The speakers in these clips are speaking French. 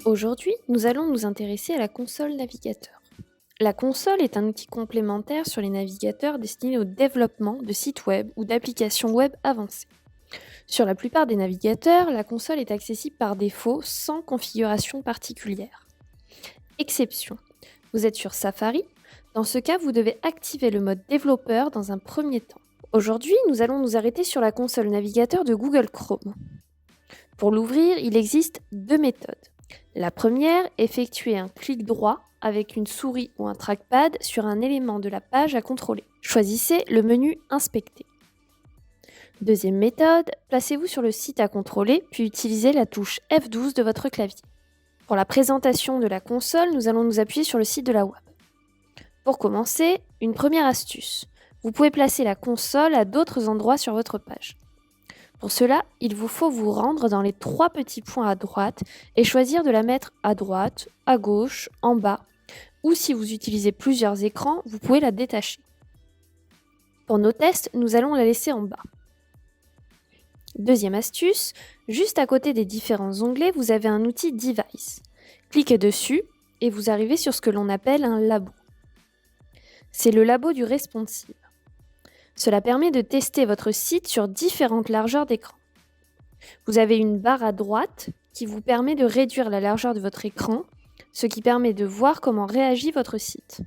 Aujourd'hui, nous allons nous intéresser à la console navigateur. La console est un outil complémentaire sur les navigateurs destiné au développement de sites web ou d'applications web avancées. Sur la plupart des navigateurs, la console est accessible par défaut sans configuration particulière. Exception, vous êtes sur Safari. Dans ce cas, vous devez activer le mode développeur dans un premier temps. Aujourd'hui, nous allons nous arrêter sur la console navigateur de Google Chrome. Pour l'ouvrir, il existe deux méthodes. La première, effectuer un clic droit avec une souris ou un trackpad sur un élément de la page à contrôler. Choisissez le menu Inspecter. Deuxième méthode, placez-vous sur le site à contrôler, puis utilisez la touche F12 de votre clavier. Pour la présentation de la console, nous allons nous appuyer sur le site de la web. Pour commencer, une première astuce. Vous pouvez placer la console à d'autres endroits sur votre page. Pour cela, il vous faut vous rendre dans les trois petits points à droite et choisir de la mettre à droite, à gauche, en bas, ou si vous utilisez plusieurs écrans, vous pouvez la détacher. Pour nos tests, nous allons la laisser en bas. Deuxième astuce, juste à côté des différents onglets, vous avez un outil Device. Cliquez dessus et vous arrivez sur ce que l'on appelle un labo. C'est le labo du responsive. Cela permet de tester votre site sur différentes largeurs d'écran. Vous avez une barre à droite qui vous permet de réduire la largeur de votre écran, ce qui permet de voir comment réagit votre site.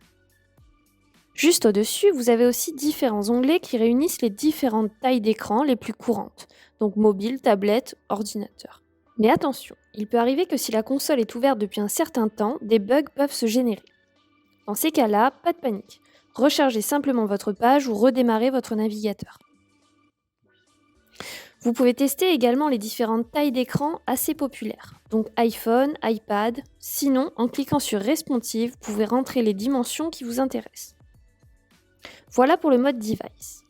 Juste au-dessus, vous avez aussi différents onglets qui réunissent les différentes tailles d'écran les plus courantes, donc mobile, tablette, ordinateur. Mais attention, il peut arriver que si la console est ouverte depuis un certain temps, des bugs peuvent se générer. Dans ces cas-là, pas de panique. Rechargez simplement votre page ou redémarrez votre navigateur. Vous pouvez tester également les différentes tailles d'écran assez populaires, donc iPhone, iPad. Sinon, en cliquant sur Responsive, vous pouvez rentrer les dimensions qui vous intéressent. Voilà pour le mode Device.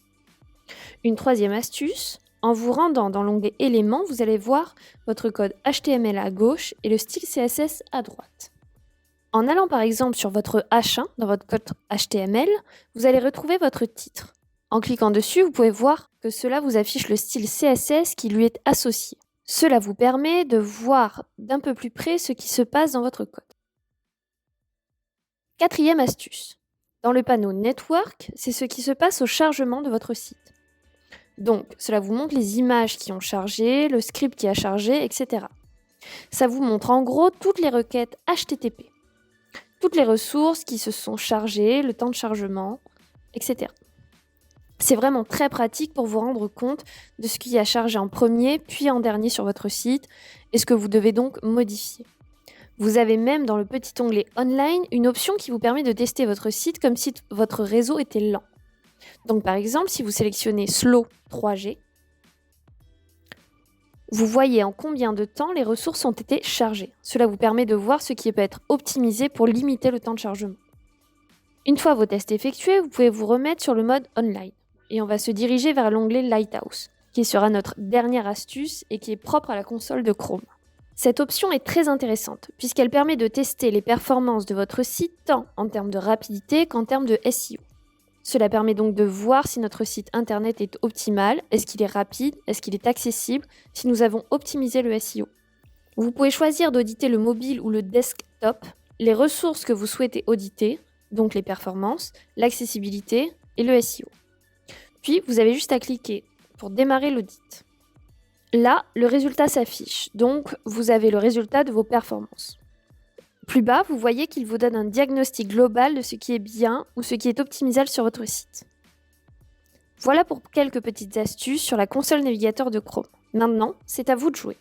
Une troisième astuce, en vous rendant dans l'onglet Éléments, vous allez voir votre code HTML à gauche et le style CSS à droite. En allant par exemple sur votre H1 dans votre code HTML, vous allez retrouver votre titre. En cliquant dessus, vous pouvez voir que cela vous affiche le style CSS qui lui est associé. Cela vous permet de voir d'un peu plus près ce qui se passe dans votre code. Quatrième astuce. Dans le panneau Network, c'est ce qui se passe au chargement de votre site. Donc, cela vous montre les images qui ont chargé, le script qui a chargé, etc. Ça vous montre en gros toutes les requêtes HTTP. Toutes les ressources qui se sont chargées, le temps de chargement, etc. C'est vraiment très pratique pour vous rendre compte de ce qui a chargé en premier, puis en dernier sur votre site, et ce que vous devez donc modifier. Vous avez même dans le petit onglet Online une option qui vous permet de tester votre site comme si votre réseau était lent. Donc par exemple, si vous sélectionnez Slow 3G, vous voyez en combien de temps les ressources ont été chargées. Cela vous permet de voir ce qui peut être optimisé pour limiter le temps de chargement. Une fois vos tests effectués, vous pouvez vous remettre sur le mode Online. Et on va se diriger vers l'onglet Lighthouse, qui sera notre dernière astuce et qui est propre à la console de Chrome. Cette option est très intéressante, puisqu'elle permet de tester les performances de votre site tant en termes de rapidité qu'en termes de SEO. Cela permet donc de voir si notre site internet est optimal, est-ce qu'il est rapide, est-ce qu'il est accessible, si nous avons optimisé le SEO. Vous pouvez choisir d'auditer le mobile ou le desktop, les ressources que vous souhaitez auditer, donc les performances, l'accessibilité et le SEO. Puis, vous avez juste à cliquer pour démarrer l'audit. Là, le résultat s'affiche, donc vous avez le résultat de vos performances. Plus bas, vous voyez qu'il vous donne un diagnostic global de ce qui est bien ou ce qui est optimisable sur votre site. Voilà pour quelques petites astuces sur la console navigateur de Chrome. Maintenant, c'est à vous de jouer.